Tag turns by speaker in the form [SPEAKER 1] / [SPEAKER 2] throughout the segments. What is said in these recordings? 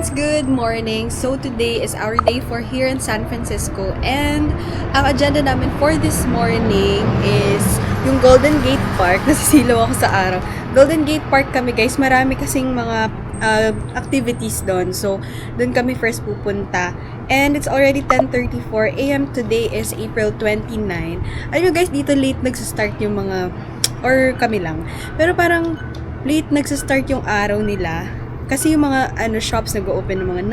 [SPEAKER 1] friends! Good morning! So today is our day for here in San Francisco and ang agenda namin for this morning is yung Golden Gate Park. Nasisilaw ako sa araw. Golden Gate Park kami guys. Marami kasing mga activities doon. So doon kami first pupunta. And it's already 10:34 a.m. Today is April 29. Alam nyo guys, dito late nagsistart yung mga, or kami lang. Pero parang late nagsistart yung araw nila. Kasi yung mga shops nag-open ng mga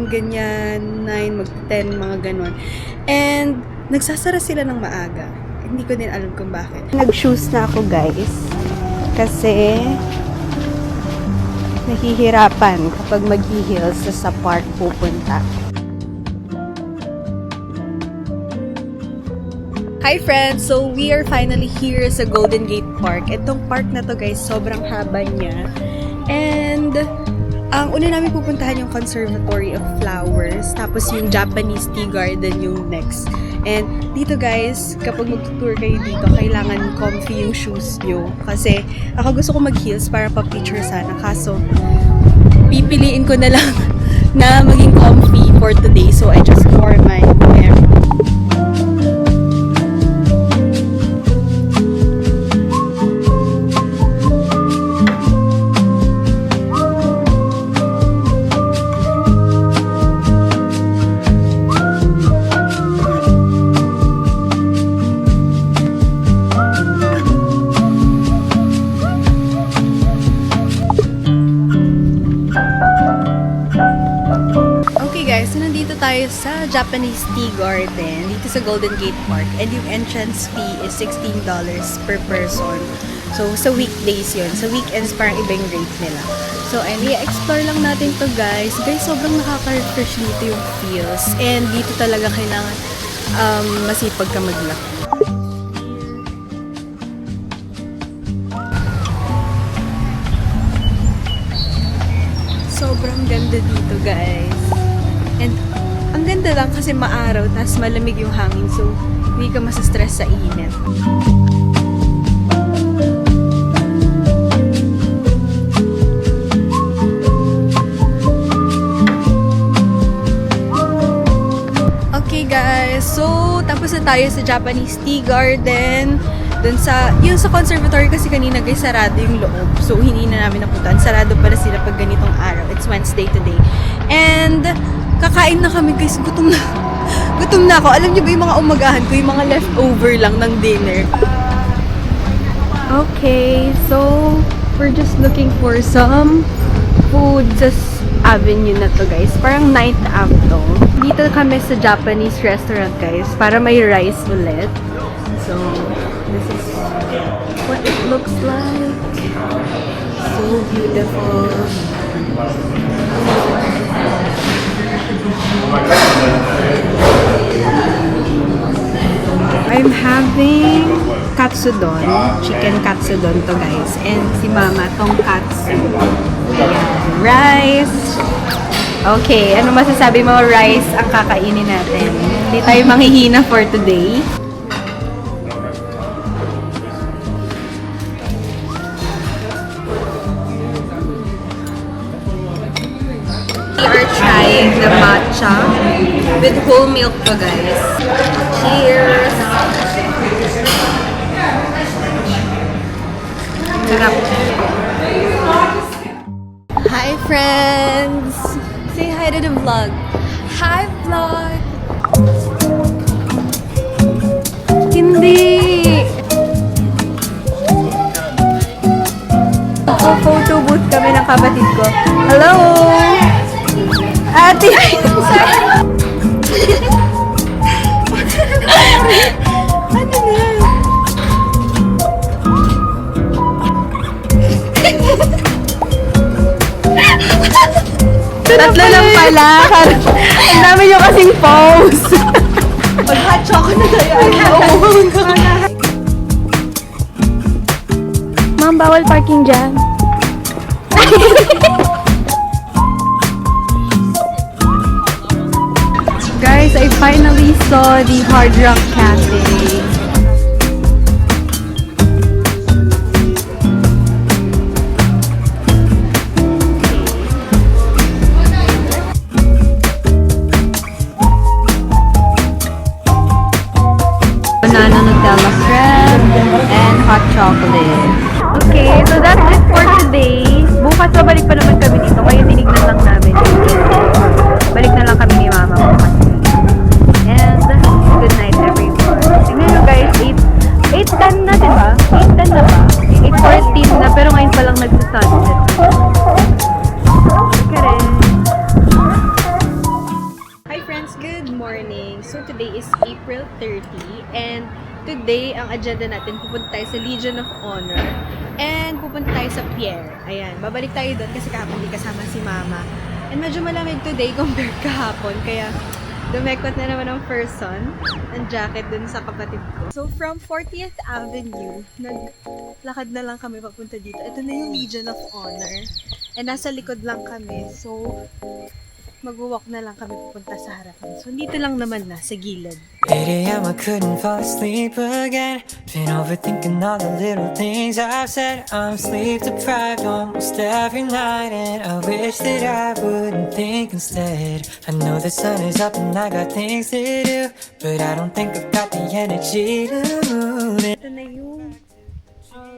[SPEAKER 1] 9, ganyan, 9, mag-10, mga ganon. And nagsasara sila ng maaga. Hindi ko din alam kung bakit. Nag-shoes na ako guys. Kasi nahihirapan kapag mag-heels sa park pupunta. Hi friends! So we are finally here sa Golden Gate Park. Itong park na to guys, sobrang haba niya. And ang una namin pupuntahan yung Conservatory of Flowers, tapos yung Japanese Tea Garden yung next. And dito guys, kapag mag-tour kayo dito, kailangan comfy yung shoes nyo. Kasi ako gusto ko mag-heels para pa-picture sana. Kaso, pipiliin ko na lang na maging comfy for today. So I just wore my pair. So nandito tayo sa Japanese Tea Garden dito sa Golden Gate Park and yung entrance fee is $16 per person. So sa weekdays yun. Sa weekends parang iba yung rate nila. So i-explore lang natin to guys. Guys, sobrang nakaka-refresh dito yung feels and dito talaga kailangan masipag ka mag-lock. Sobrang ganda dito guys. And ang ganda lang kasi maaraw, tas malamig yung hangin, so hindi ka masa-stress sa init. Okay guys, so tapos na tayo sa Japanese Tea Garden. Dun sa conservatory kasi kanina guys, sarado yung loob. So hindi na namin napuntahan. Sarado pala sila pag ganitong araw. It's Wednesday today. And kakain na kami guys, gutom na. Gutom na ako. Alam niyo ba yung mga umagahan ko, yung mga leftover lang ng dinner. Okay, so we're just looking for some food sa avenue na to guys. Parang night out to. Dito kami sa Japanese restaurant guys, para may rice ulit. So, this is what it looks like. So beautiful. I'm having katsudon, chicken katsudon to guys, and si mama tonkatsu. Ayan, rice. Okay, ano masasabi mo, rice ang kakainin natin? Hindi tayo manghihina for today. We are trying the matcha with whole milk to guys. Cheers! Sarap. Hi friends! Say hi to the vlog. Hi vlog! Hindi! Photo booth kami ng kapatid ko. Hello! Ate! Sorry! Ano na? Tatlo lang pala. Ang dami nyo kasing pose. Mag-hot choco na tayo. Ma'am, bawal parking dyan. Guys, I finally saw the Hard Rock Cafe. Tapos babalik pa naman kami dito. Ngayon tinignan lang namin. Balik na lang kami ni Mama bukas. And good night everyone. Tingnan nyo guys, 8:10 na diba? 8:10 na ba? 8:14 na pero ngayon pa lang nagsa-sunset. Hi friends, good morning. So today is April 30 and today ang agenda natin pupunta tayo sa Legion of Honor and pupunta tayo sa Pierre. Ayan, babalik tayo doon kasi kahapon hindi kasama si Mama. And medyo malamig today compared kahapon kaya dumekot na naman ng person ang jacket dun sa kapatid ko. So from 40th Avenue, naglakad na lang kami papunta dito. Ito na yung Legion of Honor. And nasa likod lang kami. So mag-walk na lang kami pupunta sa harapan. So dito lang naman na, sa gilid.
[SPEAKER 2] 8 AM I couldn't fall asleep again. Been overthinking all the little things I've said. I'm sleep deprived almost every night, and I wish that I wouldn't think instead. I know the sun is up and I got things to do, but I don't think I've got the energy to move it.
[SPEAKER 1] Ito na yung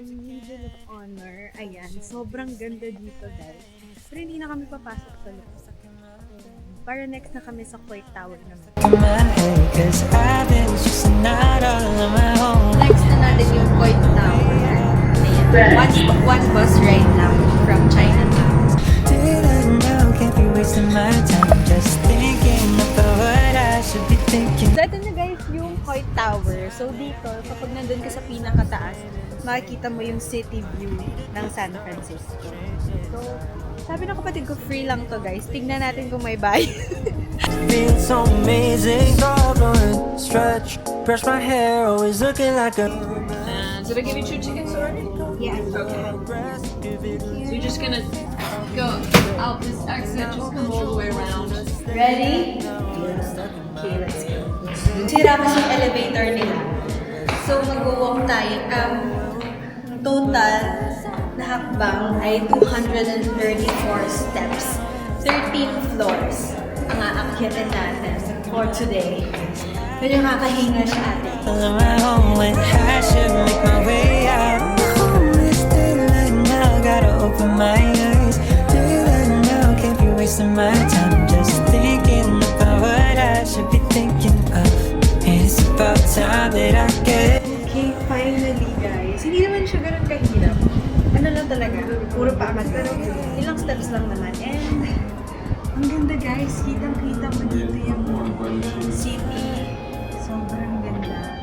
[SPEAKER 1] Legion of Honor. Ayan, sobrang ganda dito guys. Pero hindi na kami papasok sa loob. Para next na kami sa Coit Tower naman.
[SPEAKER 2] Cause I've been just not all on my own.
[SPEAKER 1] Next na natin yung Coit Tower. Ayan. One bus right now from Chinatown.
[SPEAKER 2] Did I know? Can't be wasting my time just thinking about what I should be thinking.
[SPEAKER 1] So ito na guys yung Coit Tower. So dito, kapag nandun ka sa pinakataas, makikita mo yung city view ng San Francisco. So, sabi ng kapatid ko, free lang to guys. Tignan natin kung may bayad.
[SPEAKER 2] Feels so amazing, all going stretch. Brush my hair, always looking like a.
[SPEAKER 3] Did I give you 2 chickens already?
[SPEAKER 1] Yeah.
[SPEAKER 3] Okay. So you're just gonna go out this exit, just come all the way around.
[SPEAKER 1] Ready? Okay, let's go. Sira kasi yung elevator nila. So, mag-walk tayo. Total na hakbang ay 234 steps. 13 floors ang aakyatin natin for today. Medyo kakahinga siya ate.
[SPEAKER 2] On my own when I should make my way out. Home is daylight now, gotta open my eyes. Daylight now, can't be wasting my time just thinking about what I should be thinking of. It's about time that I get.
[SPEAKER 1] Okay, finally guys. Hindi naman siya ganun kahirap. Ano lang talaga, puro paangat. Pero ilang steps lang naman. And ang ganda guys, kitang-kita mo dito yung city. Sobrang ganda.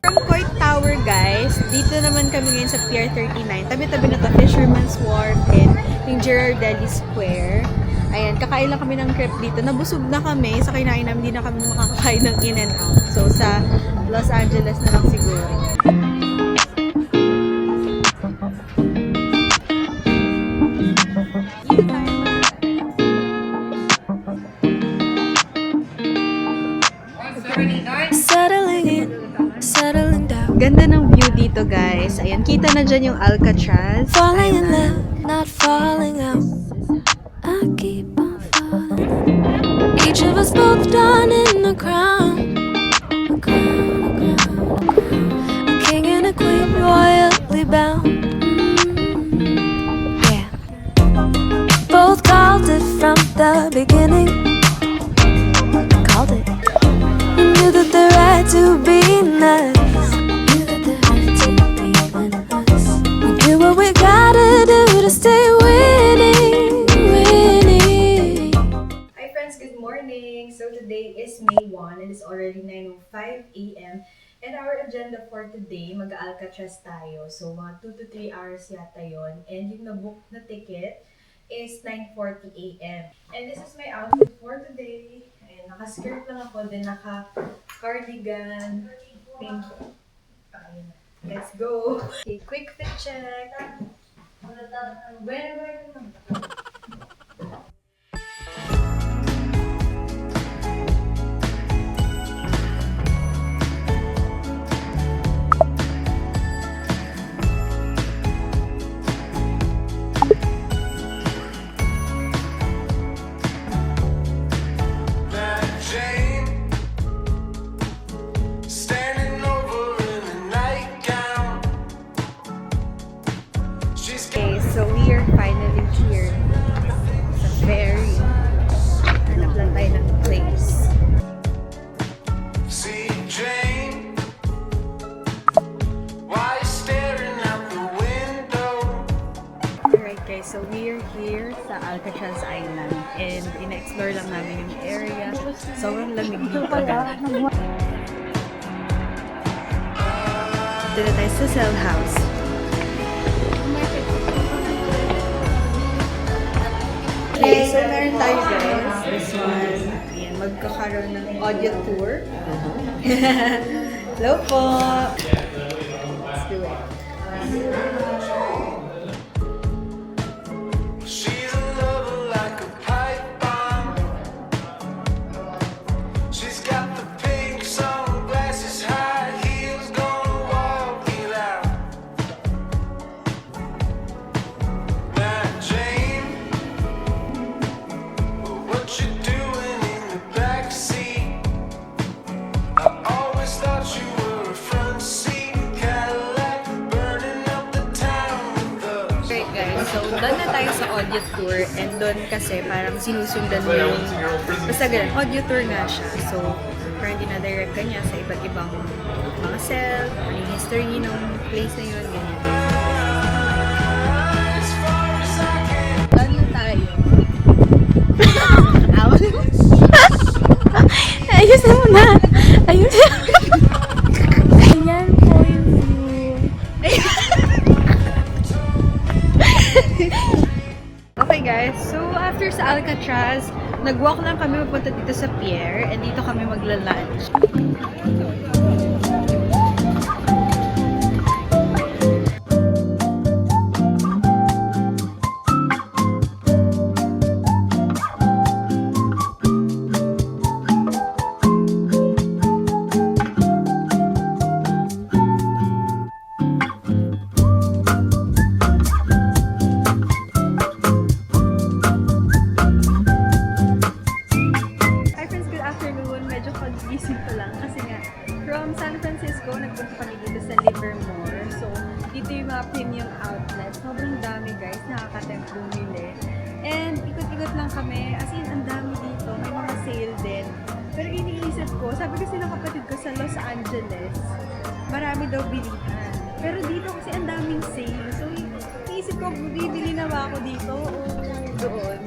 [SPEAKER 1] From Coit Tower guys, dito naman kami ngayon sa Pier 39. Tabi-tabi na to, Fisherman's Wharf and yung Girardelli Square. Ayan, kakain lang kami ng crepe dito. Nabusog na kami. Sa kinain namin, hindi na kami makakakain ng In-N-Out. So, sa Los Angeles na lang siguro.
[SPEAKER 4] Settling down,
[SPEAKER 1] Ganda ng view dito, guys. Ayan, kita na dyan yung Alcatraz.
[SPEAKER 4] falling in love, not falling out. I keep on falling. Each of us both done in the crown. A crown, a crown, a crown. A king and a queen, royally bound. Yeah. Both called it from the beginning. Called it. We knew that the right to be nice. Knew that the right to be us. We do what we gotta do to stay winning, winning.
[SPEAKER 1] Hi friends, good morning! So today is May 1 and it's already 9:05 a.m. And our agenda for today, mag-Alcatraz tayo. So mga 2 to 3 hours yata yon. And yung na-book na ticket is 9:40 a.m. And this is my outfit for today. Ayan, naka-skirt lang ako, then naka-cardigan, pink. Ayan, let's go! Okay, quick fit check. Where? guys, so we're here sa Alcatraz Island and ina-explore lang namin yung area. Sobrang lamig dito. Dito na tayo sa Cell House. Okay, so meron tayo guys. This one. Ayan, magkakaroon ng audio tour. Hello po! Let's do it.
[SPEAKER 5] She's a lover like a pipe bomb. She's got the pink sunglasses, high heels, gonna walk it out. Now, Jane, what you doing in the backseat? I always thought you were a front seat Cadillac, burning up the town with us.
[SPEAKER 1] Great guys, so doon na tayo sa audio tour and doon kasi parang sinusundan mo yung basta ganun, audio tour nga siya. So, parang dinadirect ka niya sa iba't ibang mga cell, ano yung history ng place na yun, ganyan.
[SPEAKER 5] As far as I can.
[SPEAKER 1] Doon na tayo.
[SPEAKER 4] Ayusin mo na! Ayusin mo na! Ayan po yung view.
[SPEAKER 1] Okay guys, so after sa Alcatraz, nag-walk lang kami papunta dito sa pier and dito kami magla-lunch. Hi friends, good afternoon. Medyo confusing ko lang kasi nga from San Francisco, nagpunta kami dito sa Livermore. So, dito yung mga premium outlets. Sobrang dami guys, nakaka-tempt bumili. And ikot-ikot lang kami, as in ang dami dito. May mga sale din. Pero iniisip ko, sabi kasi ng kapatid ko sa Los Angeles, marami daw bilihan. Pero dito kasi ang daming sale. So, iniisip ko, bibili na ba ako dito o doon?